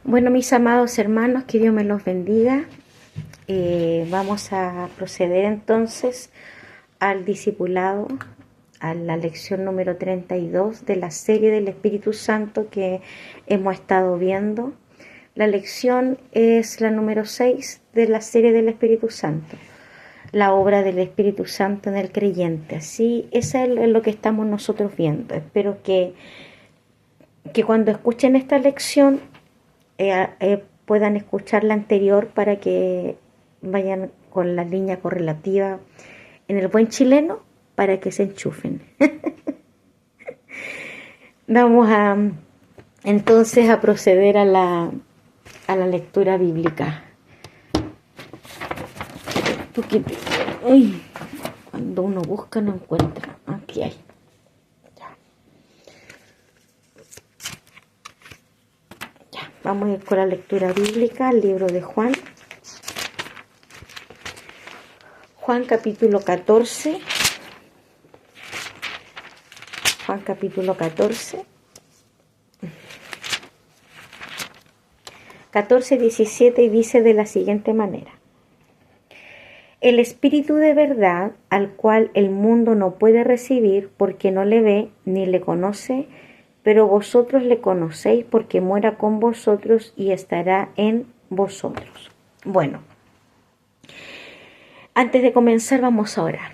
Bueno, mis amados hermanos, que Dios me los bendiga. Vamos a proceder entonces al discipulado, a la lección número 32 de la serie del Espíritu Santo que hemos estado viendo. La lección es la número 6 de la serie del Espíritu Santo, la obra del Espíritu Santo en el creyente. Así, eso es lo que estamos nosotros viendo. Espero que cuando escuchen esta lección puedan escuchar la anterior para que vayan con la línea correlativa en el buen chileno para que se enchufen. Vamos entonces a proceder a la lectura bíblica. Uy, cuando uno busca no encuentra. Aquí hay. Vamos a ir con la lectura bíblica al libro de Juan. Juan capítulo 14. Juan capítulo 14. 14, 17 y dice de la siguiente manera. El Espíritu de verdad, al cual el mundo no puede recibir porque no le ve ni le conoce, pero vosotros le conocéis porque mora con vosotros y estará en vosotros. Bueno, antes de comenzar vamos a orar.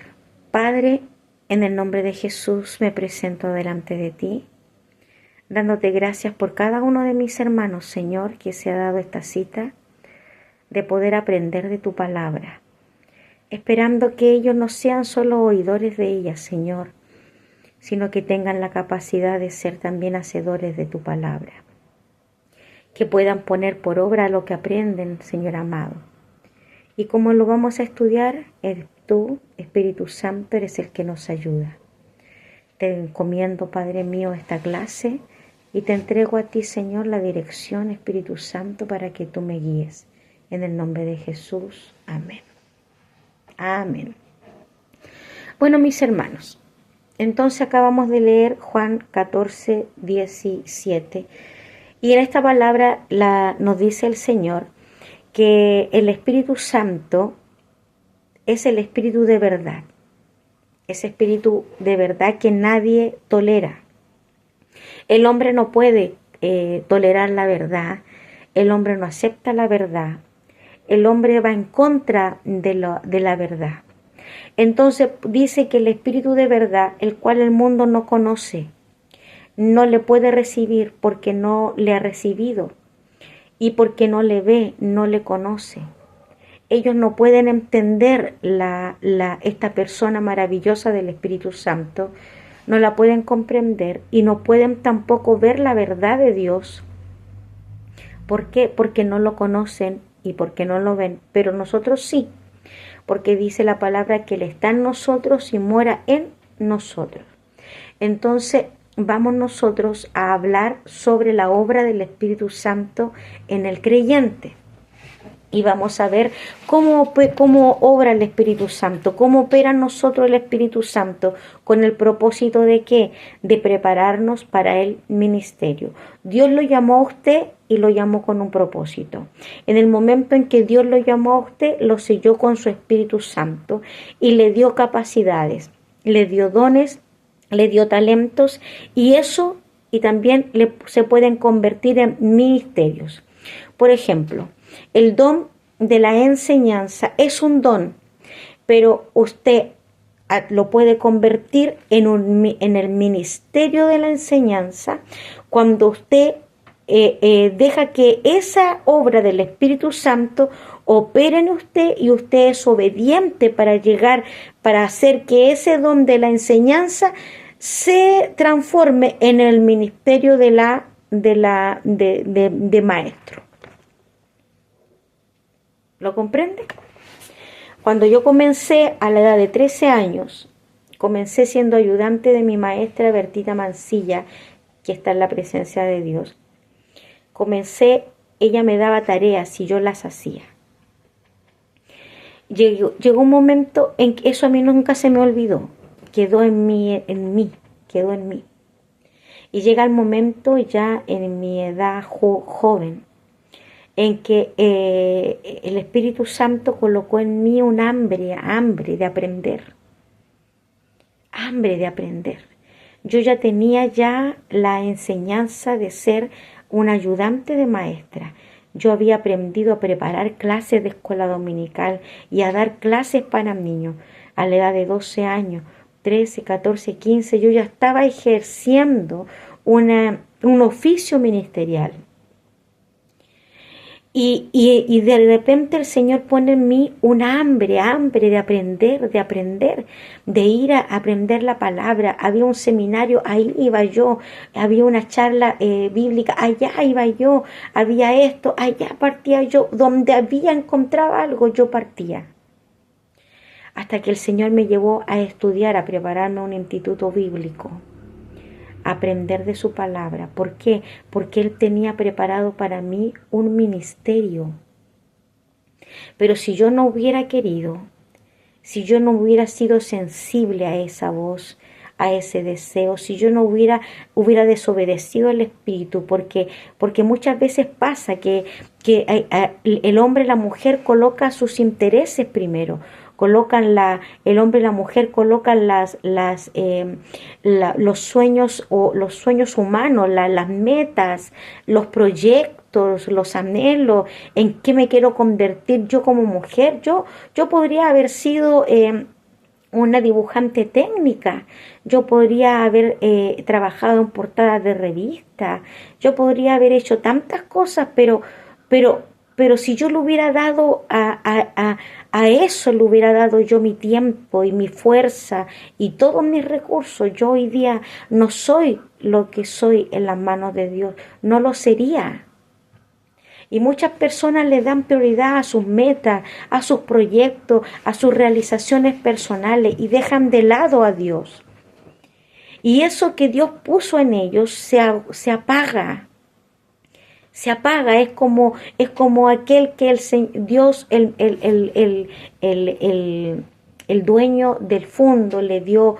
Padre, en el nombre de Jesús me presento delante de ti, dándote gracias por cada uno de mis hermanos, Señor, que se ha dado esta cita de poder aprender de tu palabra, esperando que ellos no sean solo oidores de ella, Señor, sino que tengan la capacidad de ser también hacedores de tu palabra, que puedan poner por obra lo que aprenden, Señor amado. Y como lo vamos a estudiar, tú, Espíritu Santo, eres el que nos ayuda. Te encomiendo, Padre mío, esta clase y te entrego a ti, Señor, la dirección, Espíritu Santo, para que tú me guíes. En el nombre de Jesús. Amén. Amén. Bueno, mis hermanos, entonces acabamos de leer Juan 14, 17 y en esta palabra nos dice el Señor que el Espíritu Santo es el Espíritu de verdad, ese Espíritu de verdad que nadie tolera. El hombre no puede tolerar la verdad, el hombre no acepta la verdad, el hombre va en contra de la verdad. Entonces dice que el Espíritu de verdad, el cual el mundo no conoce, no le puede recibir porque no le ha recibido y porque no le ve, no le conoce. Ellos no pueden entender esta persona maravillosa del Espíritu Santo, no la pueden comprender y no pueden tampoco ver la verdad de Dios. ¿Por qué? Porque no lo conocen y porque no lo ven, pero nosotros sí. Porque dice la palabra que Él está en nosotros y mora en nosotros. Entonces vamos nosotros a hablar sobre la obra del Espíritu Santo en el creyente. Y vamos a ver cómo obra el Espíritu Santo, cómo opera en nosotros el Espíritu Santo, con el propósito de ¿qué? De prepararnos para el ministerio. Dios lo llamó a usted y lo llamó con un propósito. En el momento en que Dios lo llamó a usted, lo selló con su Espíritu Santo y le dio capacidades, le dio dones, le dio talentos y eso y también se pueden convertir en ministerios. Por ejemplo, el don de la enseñanza es un don, pero usted lo puede convertir en el ministerio de la enseñanza cuando usted deja que esa obra del Espíritu Santo opere en usted y usted es obediente para hacer que ese don de la enseñanza se transforme en el ministerio de maestro. ¿Lo comprende? Cuando yo comencé a la edad de 13 años, comencé siendo ayudante de mi maestra Bertita Mancilla, que está en la presencia de Dios. Ella me daba tareas y yo las hacía. Llegó un momento en que eso a mí nunca se me olvidó, quedó en mí. Y llega el momento ya en mi edad joven, en que el Espíritu Santo colocó en mí un hambre de aprender, hambre de aprender. Yo ya tenía la enseñanza de ser un ayudante de maestra. Yo había aprendido a preparar clases de escuela dominical y a dar clases para niños. A la edad de 12 años, 13, 14, 15, yo ya estaba ejerciendo un oficio ministerial. Y de repente el Señor pone en mí un hambre de aprender, de ir a aprender la palabra. Había un seminario, ahí iba yo, había una charla bíblica, allá iba yo, había esto, allá partía yo, donde encontraba algo, yo partía. Hasta que el Señor me llevó a estudiar, a prepararme a un instituto bíblico, aprender de su palabra. ¿Por qué? Porque Él tenía preparado para mí un ministerio. Pero si yo no hubiera querido, si yo no hubiera sido sensible a esa voz, a ese deseo, si yo no hubiera desobedecido al Espíritu, porque muchas veces pasa que el hombre y la mujer colocan sus intereses primero, el hombre y la mujer colocan los sueños humanos, las metas, los proyectos, los anhelos, en qué me quiero convertir yo como mujer. Yo podría haber sido una dibujante técnica, yo podría haber trabajado en portadas de revistas, yo podría haber hecho tantas cosas, pero si yo le hubiera dado a eso, le hubiera dado yo mi tiempo y mi fuerza y todos mis recursos, yo hoy día no soy lo que soy en las manos de Dios, no lo sería. Y muchas personas le dan prioridad a sus metas, a sus proyectos, a sus realizaciones personales y dejan de lado a Dios. Y eso que Dios puso en ellos se apaga. Se apaga, es como aquel que Dios, el dueño del fondo, le dio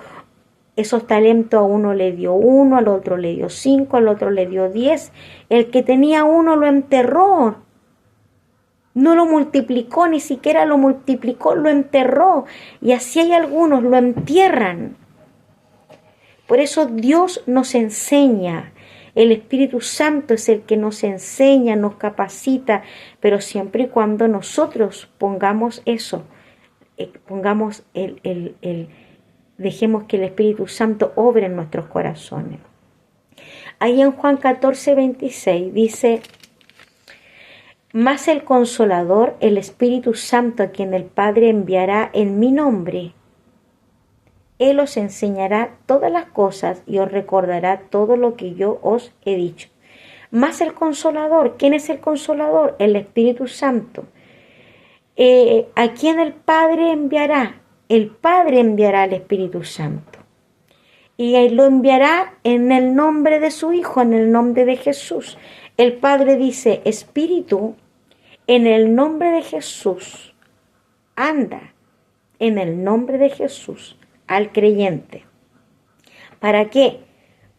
esos talentos. A uno le dio 1, al otro le dio 5, al otro le dio 10. El que tenía 1 lo enterró, no lo multiplicó, ni siquiera lo multiplicó, lo enterró. Y así hay algunos, lo entierran. Por eso Dios nos enseña. El Espíritu Santo es el que nos enseña, nos capacita, pero siempre y cuando nosotros pongamos eso, dejemos que el Espíritu Santo obre en nuestros corazones. Ahí en Juan 14, 26 dice: mas el Consolador, el Espíritu Santo, a quien el Padre enviará en mi nombre, Él os enseñará todas las cosas y os recordará todo lo que yo os he dicho. Más el Consolador. ¿Quién es el Consolador? El Espíritu Santo. ¿A quién el Padre enviará? El Padre enviará al Espíritu Santo. Y Él lo enviará en el nombre de su Hijo, en el nombre de Jesús. El Padre dice: Espíritu, en el nombre de Jesús, anda en el nombre de Jesús al creyente. ¿Para qué?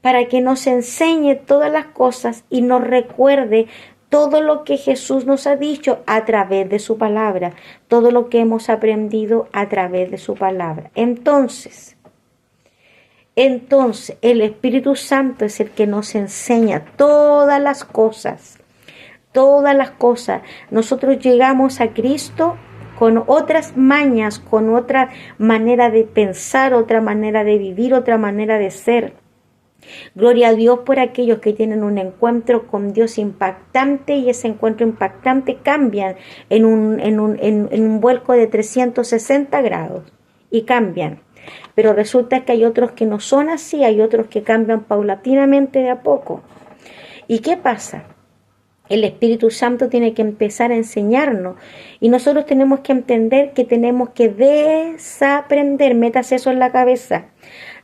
Para que nos enseñe todas las cosas y nos recuerde todo lo que Jesús nos ha dicho a través de su palabra, todo lo que hemos aprendido a través de su palabra. Entonces, el Espíritu Santo es el que nos enseña todas las cosas, todas las cosas. Nosotros llegamos a Cristo con otras mañas, con otra manera de pensar, otra manera de vivir, otra manera de ser. Gloria a Dios por aquellos que tienen un encuentro con Dios impactante, y ese encuentro impactante cambian en un vuelco de 360 grados y cambian. Pero resulta que hay otros que no son así, hay otros que cambian paulatinamente de a poco. ¿Y qué pasa? El Espíritu Santo tiene que empezar a enseñarnos y nosotros tenemos que entender que tenemos que desaprender, metas eso en la cabeza,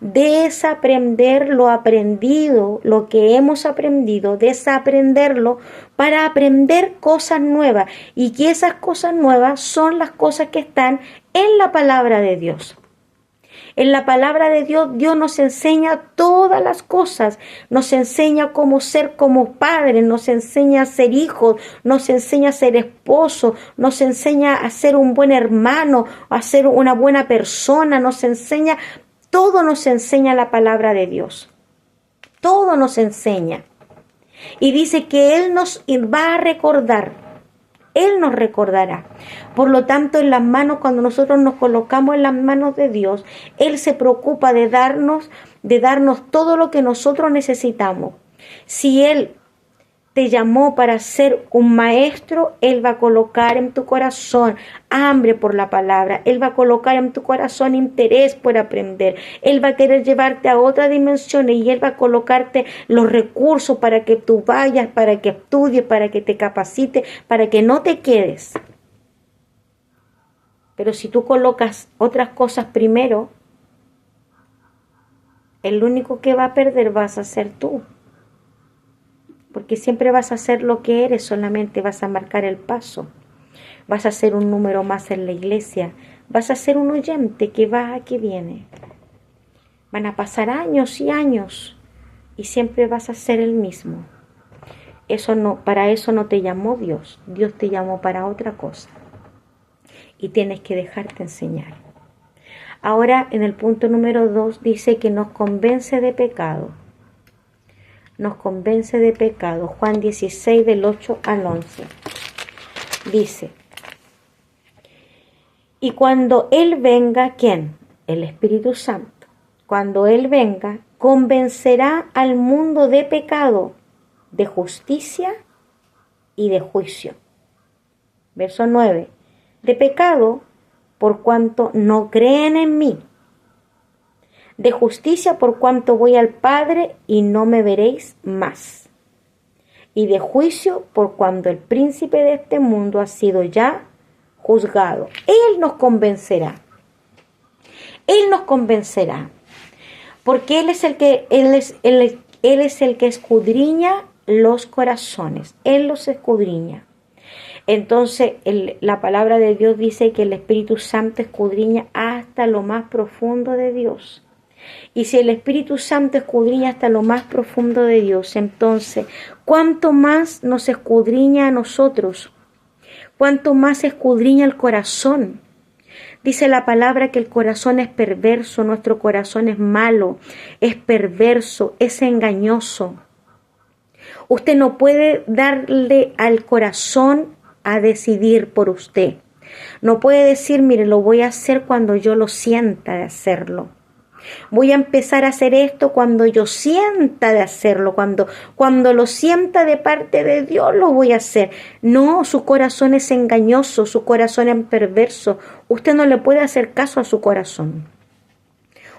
desaprender lo aprendido, lo que hemos aprendido, desaprenderlo para aprender cosas nuevas, y que esas cosas nuevas son las cosas que están en la palabra de Dios. En la palabra de Dios, Dios nos enseña todas las cosas. Nos enseña cómo ser como padres, nos enseña a ser hijos, nos enseña a ser esposo, nos enseña a ser un buen hermano, a ser una buena persona, nos enseña, todo nos enseña la palabra de Dios. Todo nos enseña. Y dice que Él nos va a recordar. Él nos recordará. Por lo tanto, en las manos, cuando nosotros nos colocamos en las manos de Dios, Él se preocupa de darnos todo lo que nosotros necesitamos. Si Él te llamó para ser un maestro, Él va a colocar en tu corazón hambre por la palabra. Él va a colocar en tu corazón interés por aprender. Él va a querer llevarte a otra dimensión y Él va a colocarte los recursos para que tú vayas, para que estudies, para que te capacites, para que no te quedes. Pero si tú colocas otras cosas primero, el único que va a perder vas a ser tú. Porque siempre vas a ser lo que eres, solamente vas a marcar el paso. Vas a ser un número más en la iglesia. Vas a ser un oyente que va, que viene. Van a pasar años y años y siempre vas a ser el mismo. Para eso no te llamó Dios. Dios te llamó para otra cosa. Y tienes que dejarte enseñar. Ahora, en el punto número 2, dice que nos convence de pecado. Nos convence de pecado. Juan 16, del 8 al 11. Dice, y cuando Él venga, ¿quién? El Espíritu Santo. Cuando Él venga, convencerá al mundo de pecado, de justicia y de juicio. Verso 9. De pecado, por cuanto no creen en mí. De justicia, por cuanto voy al Padre y no me veréis más. Y de juicio, por cuanto el príncipe de este mundo ha sido ya juzgado. Él nos convencerá. Él nos convencerá. Porque Él es el que escudriña los corazones. Él los escudriña. Entonces, la palabra de Dios dice que el Espíritu Santo escudriña hasta lo más profundo de Dios. Y si el Espíritu Santo escudriña hasta lo más profundo de Dios, entonces, ¿cuánto más nos escudriña a nosotros? ¿Cuánto más escudriña el corazón? Dice la palabra que el corazón es perverso, nuestro corazón es malo, es perverso, es engañoso. Usted no puede darle al corazón a decidir por usted. No puede decir, mire, lo voy a hacer cuando yo lo sienta de hacerlo. Voy a empezar a hacer esto cuando yo sienta de hacerlo, cuando lo sienta de parte de Dios lo voy a hacer. No, su corazón es engañoso, su corazón es perverso. Usted no le puede hacer caso a su corazón.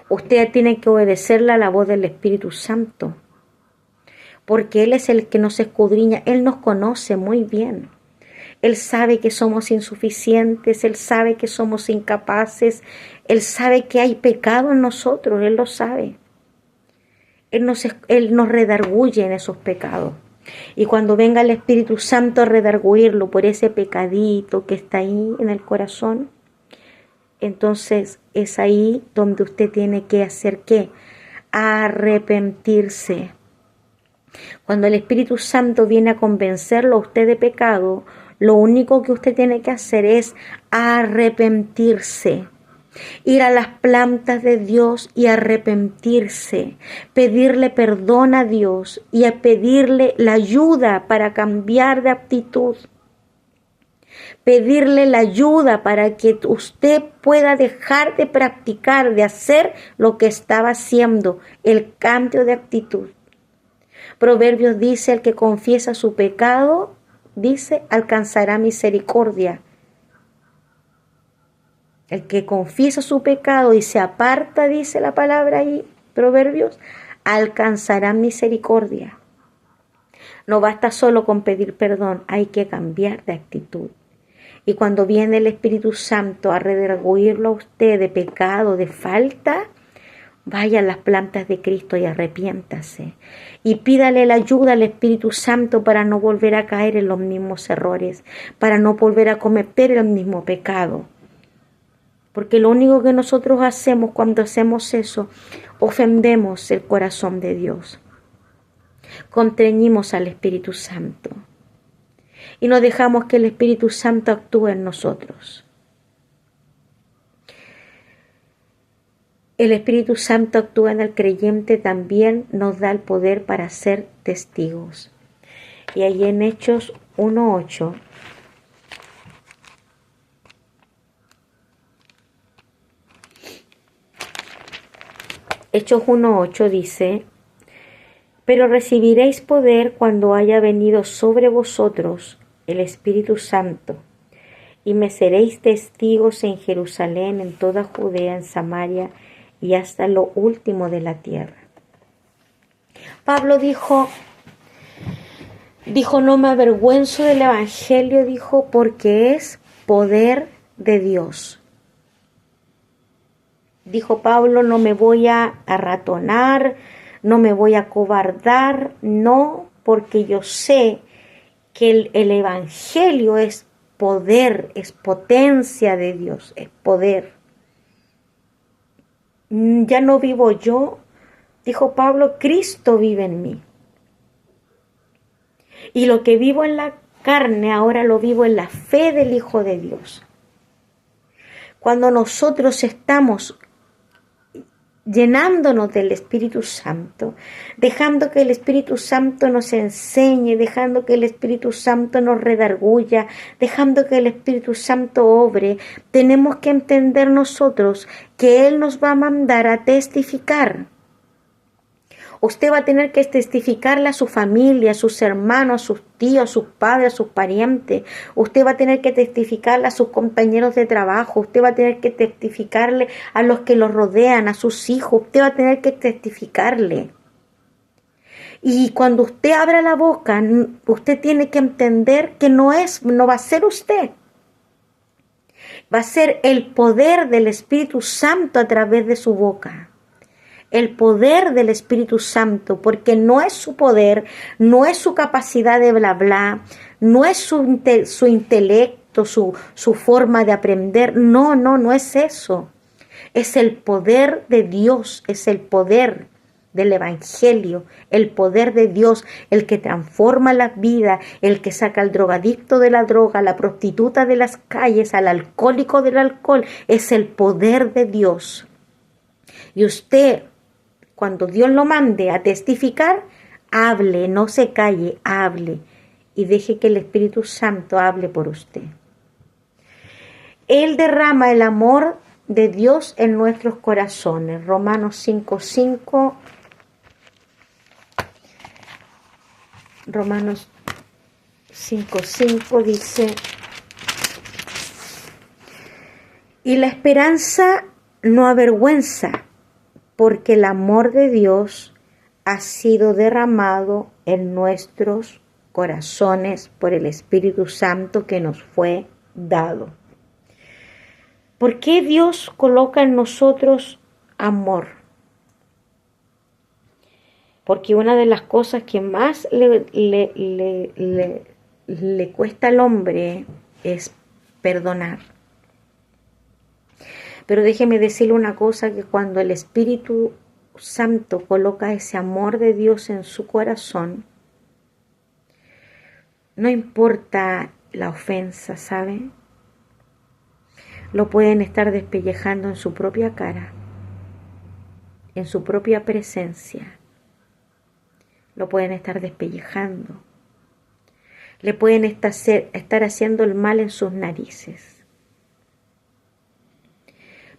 Usted tiene que obedecerle a la voz del Espíritu Santo, porque Él es el que nos escudriña, Él nos conoce muy bien. Él sabe que somos insuficientes, Él sabe que somos incapaces, Él sabe que hay pecado en nosotros, Él lo sabe. Él nos redarguye en esos pecados. Y cuando venga el Espíritu Santo a redarguirlo por ese pecadito que está ahí en el corazón, entonces es ahí donde usted tiene que hacer ¿qué? Arrepentirse. Cuando el Espíritu Santo viene a convencerlo a usted de pecado, lo único que usted tiene que hacer es arrepentirse. Ir a las plantas de Dios y arrepentirse, pedirle perdón a Dios y a pedirle la ayuda para cambiar de actitud. Pedirle la ayuda para que usted pueda dejar de practicar, de hacer lo que estaba haciendo, el cambio de actitud. Proverbios dice, el que confiesa su pecado, dice, alcanzará misericordia. El que confiesa su pecado y se aparta, dice la palabra ahí, Proverbios, alcanzará misericordia. No basta solo con pedir perdón, hay que cambiar de actitud. Y cuando viene el Espíritu Santo a redarguirlo a usted de pecado, de falta, vaya a las plantas de Cristo y arrepiéntase. Y pídale la ayuda al Espíritu Santo para no volver a caer en los mismos errores, para no volver a cometer el mismo pecado. Porque lo único que nosotros hacemos cuando hacemos eso, ofendemos el corazón de Dios. Contrañimos al Espíritu Santo. Y no dejamos que el Espíritu Santo actúe en nosotros. El Espíritu Santo actúa en el creyente, también nos da el poder para ser testigos. Y ahí en Hechos 1:8. Hechos 1:8 dice: pero recibiréis poder cuando haya venido sobre vosotros el Espíritu Santo, y me seréis testigos en Jerusalén, en toda Judea, en Samaria y hasta lo último de la tierra. Pablo dijo, no me avergüenzo del Evangelio, dijo, porque es poder de Dios. Dijo Pablo, no me voy a arratonar, no me voy a acobardar, no, porque yo sé que el Evangelio es poder, es potencia de Dios, es poder. Ya no vivo yo, dijo Pablo, Cristo vive en mí. Y lo que vivo en la carne, ahora lo vivo en la fe del Hijo de Dios. Cuando nosotros estamos llenándonos del Espíritu Santo, dejando que el Espíritu Santo nos enseñe, dejando que el Espíritu Santo nos redarguya, dejando que el Espíritu Santo obre, tenemos que entender nosotros que Él nos va a mandar a testificar. Usted va a tener que testificarle a su familia, a sus hermanos, a sus tíos, a sus padres, a sus parientes. Usted va a tener que testificarle a sus compañeros de trabajo. Usted va a tener que testificarle a los que lo rodean, a sus hijos. Usted va a tener que testificarle. Y cuando usted abra la boca, usted tiene que entender que no va a ser usted. Va a ser el poder del Espíritu Santo a través de su boca. El poder del Espíritu Santo, porque no es su poder, no es su capacidad de bla bla, no es su intelecto, su forma de aprender, no es eso. Es el poder de Dios, es el poder del Evangelio, el poder de Dios, el que transforma la vida, el que saca al drogadicto de la droga, a la prostituta de las calles, al alcohólico del alcohol, es el poder de Dios. Y usted, cuando Dios lo mande a testificar, hable, no se calle, hable y deje que el Espíritu Santo hable por usted. Él derrama el amor de Dios en nuestros corazones. Romanos 5:5. Romanos 5:5 dice: y la esperanza no avergüenza, porque el amor de Dios ha sido derramado en nuestros corazones por el Espíritu Santo que nos fue dado. ¿Por qué Dios coloca en nosotros amor? Porque una de las cosas que más le cuesta al hombre es perdonar. Pero déjeme decirle una cosa, que cuando el Espíritu Santo coloca ese amor de Dios en su corazón, no importa la ofensa, ¿sabe? Lo pueden estar despellejando en su propia cara, en su propia presencia. Lo pueden estar despellejando. Le pueden estar haciendo el mal en sus narices.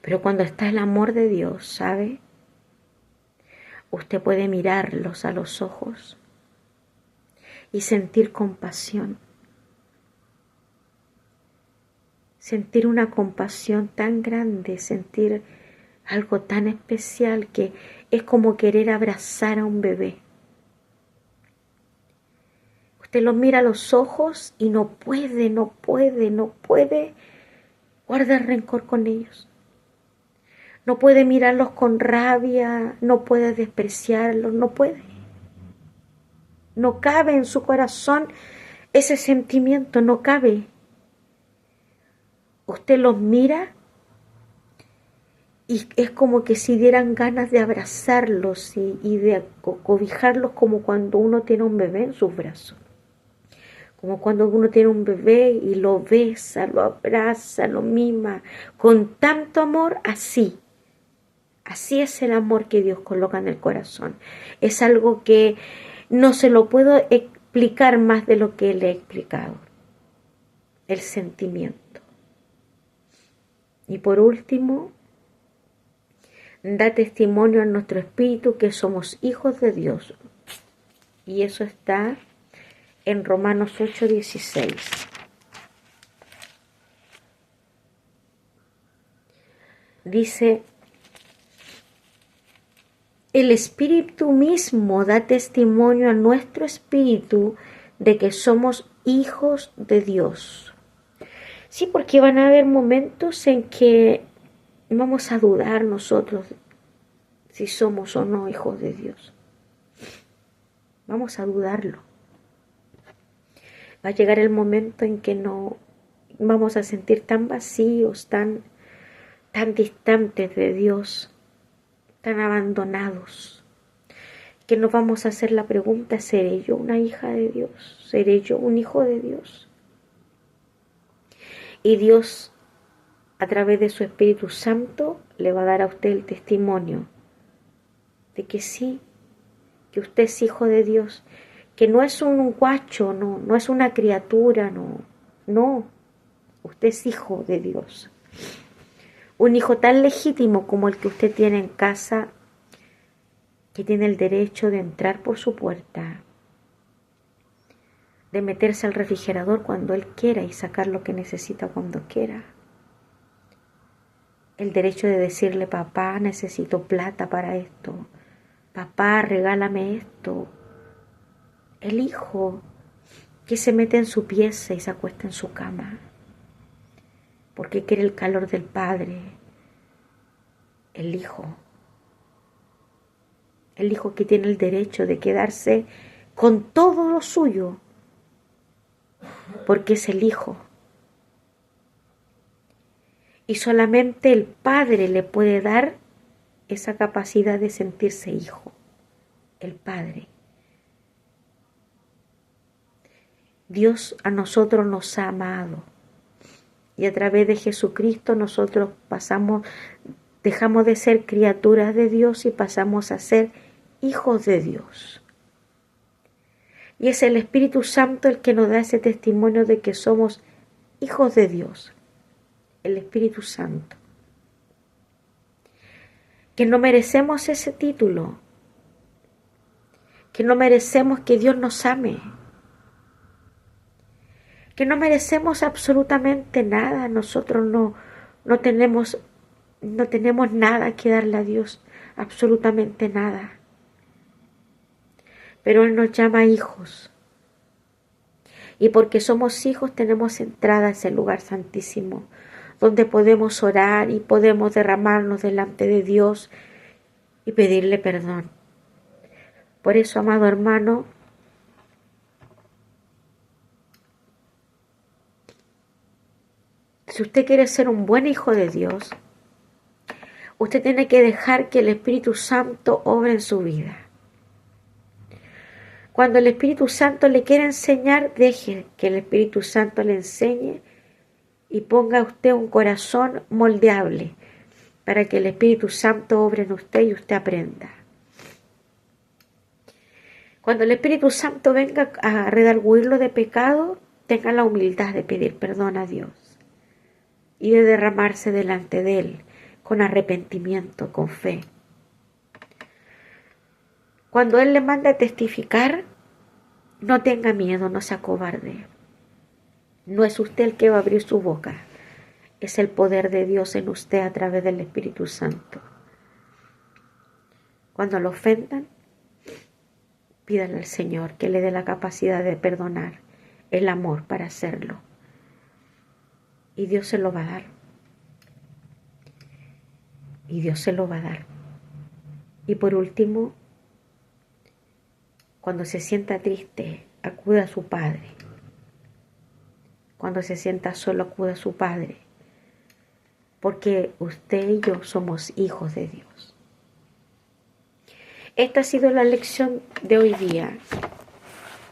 Pero cuando está el amor de Dios, ¿sabe? Usted puede mirarlos a los ojos y sentir compasión. Sentir una compasión tan grande, sentir algo tan especial que es como querer abrazar a un bebé. Usted los mira a los ojos y no puede guardar rencor con ellos. No puede mirarlos con rabia, no puede despreciarlos, no puede. No cabe en su corazón ese sentimiento, no cabe. Usted los mira y es como que si dieran ganas de abrazarlos y de cobijarlos, como cuando uno tiene un bebé en sus brazos. Como cuando uno tiene un bebé y lo besa, lo abraza, lo mima, con tanto amor, así. Así es el amor que Dios coloca en el corazón. Es algo que no se lo puedo explicar más de lo que le he explicado. El sentimiento. Y por último, da testimonio a nuestro espíritu que somos hijos de Dios. Y eso está en Romanos 8:16. Dice: el Espíritu mismo da testimonio a nuestro espíritu de que somos hijos de Dios. Sí, porque van a haber momentos en que vamos a dudar nosotros si somos o no hijos de Dios. Vamos a dudarlo. Va a llegar el momento en que no vamos a sentir tan vacíos, tan distantes de Dios, tan abandonados, que nos vamos a hacer la pregunta: ¿seré yo una hija de Dios? ¿Seré yo un hijo de Dios? Y Dios, a través de su Espíritu Santo, le va a dar a usted el testimonio de que sí, que usted es hijo de Dios, que no es un guacho, no es una criatura, no, usted es hijo de Dios. Un hijo tan legítimo como el que usted tiene en casa, que tiene el derecho de entrar por su puerta, de meterse al refrigerador cuando él quiera y sacar lo que necesita cuando quiera. El derecho de decirle: papá, necesito plata para esto. Papá, regálame esto. El hijo que se mete en su pieza y se acuesta en su cama porque quiere el calor del padre. El hijo que tiene el derecho de quedarse con todo lo suyo porque es el hijo. Y solamente el padre le puede dar esa capacidad de sentirse hijo. El padre. Dios a nosotros nos ha amado. Y a través de Jesucristo nosotros dejamos de ser criaturas de Dios y pasamos a ser hijos de Dios. Y es el Espíritu Santo el que nos da ese testimonio de que somos hijos de Dios. El Espíritu Santo. Que no merecemos ese título. Que no merecemos que Dios nos ame. Que no merecemos absolutamente nada. Nosotros no tenemos nada que darle a Dios. Absolutamente nada. Pero Él nos llama hijos. Y porque somos hijos tenemos entrada a ese lugar santísimo, donde podemos orar y podemos derramarnos delante de Dios y pedirle perdón. Por eso, amado hermano, si usted quiere ser un buen hijo de Dios, usted tiene que dejar que el Espíritu Santo obre en su vida. Cuando el Espíritu Santo le quiera enseñar, deje que el Espíritu Santo le enseñe y ponga a usted un corazón moldeable para que el Espíritu Santo obre en usted y usted aprenda. Cuando el Espíritu Santo venga a redarguirlo de pecado, tenga la humildad de pedir perdón a Dios y de derramarse delante de Él con arrepentimiento, con fe. Cuando Él le manda a testificar, no tenga miedo, no se acobarde. No es usted el que va a abrir su boca, es el poder de Dios en usted a través del Espíritu Santo. Cuando lo ofendan, pídale al Señor que le dé la capacidad de perdonar, el amor para hacerlo. Y Dios se lo va a dar. Y Dios se lo va a dar. Y por último, cuando se sienta triste, acuda a su Padre. Cuando se sienta solo, acuda a su Padre. porque usted y yo somos hijos de Dios. Esta ha sido la lección de hoy día,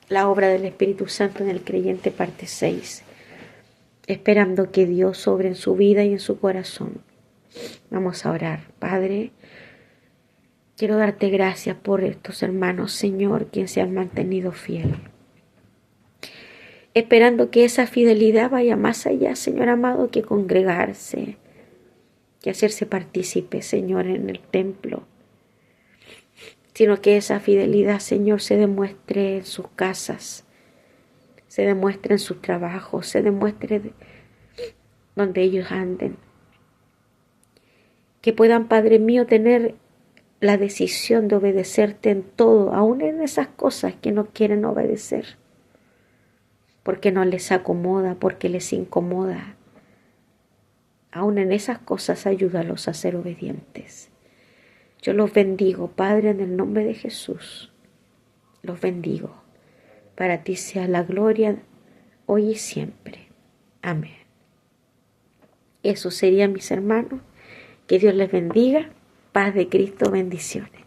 la obra del Espíritu Santo en el creyente, parte 6, esperando que Dios obre en su vida y en su corazón. Vamos a orar. Padre, quiero darte gracias por estos hermanos, Señor, quienes se han mantenido fieles, esperando que esa fidelidad vaya más allá, Señor amado, que congregarse, que hacerse partícipe, Señor, en el templo, sino que esa fidelidad, Señor, se demuestre en sus casas, se demuestre en sus trabajos, se demuestre donde ellos anden. Que puedan, Padre mío, tener la decisión de obedecerte en todo, aun en esas cosas que no quieren obedecer, porque no les acomoda, porque les incomoda. Aun en esas cosas ayúdalos a ser obedientes. Yo los bendigo, Padre, en el nombre de Jesús. Los bendigo. Para ti sea la gloria hoy y siempre. Amén. Eso sería, mis hermanos. Que Dios les bendiga. Paz de Cristo, bendiciones.